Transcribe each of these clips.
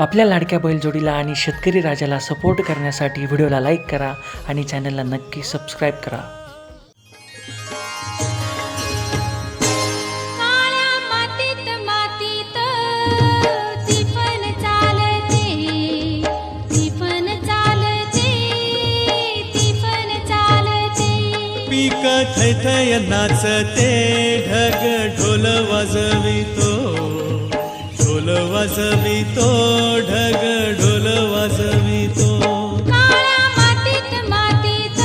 आपल्या लाडक्या बैलजोडीला आणि शेतकरी राजाला सपोर्ट करण्यासाठी व्हिडिओला लाईक करा आणि चॅनलला नक्की सबस्क्राईब करा. पीक थैथय नाचते, ढग ढोल वाजवितो, ढोल वाजवितो, ढग ढोल वाजवितो. काळ्या मातीत मातीत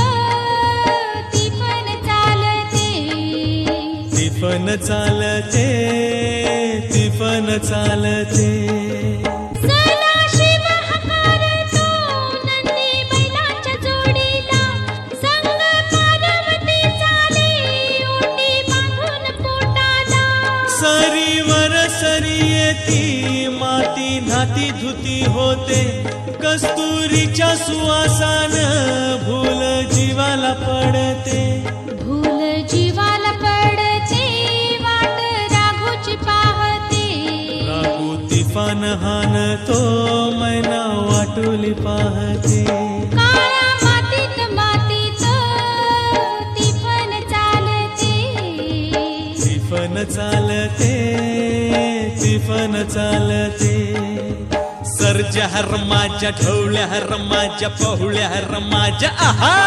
तिफन चालते, तिफन चालते, तिफन चालते. सरीवर सरी येती, माती नाती धुती होते, कस्तुरीच्या सुवासान भूल जीवाला पडते, भूल जीवाला पडते, वाट राघूची पाहते. राघू तिफान हाणतो, मैना वाटुली पाहते. काळ्या मातीत मातीत तिफन चालते, तिफन चालते, तिफन चालते. सर्जा हर माझ्या, ढवळ्या हर माझ्या, पहुळ्या हर माझ्या. आहा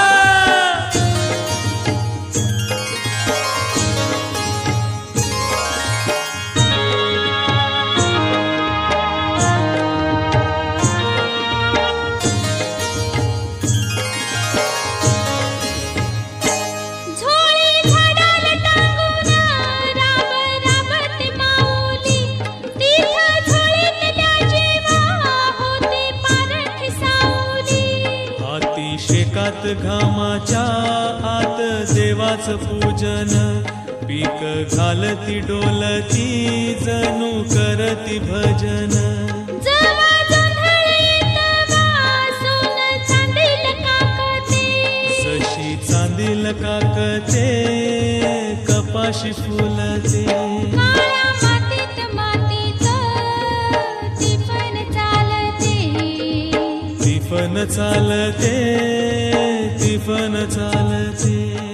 शेकात घामाच्या आत देवाचं पूजन, पीक घालती डोलती, जणू करती भजन. जशी चांदील काकते, कपाशी फुलते. तिफन चालते, तिफन चालते.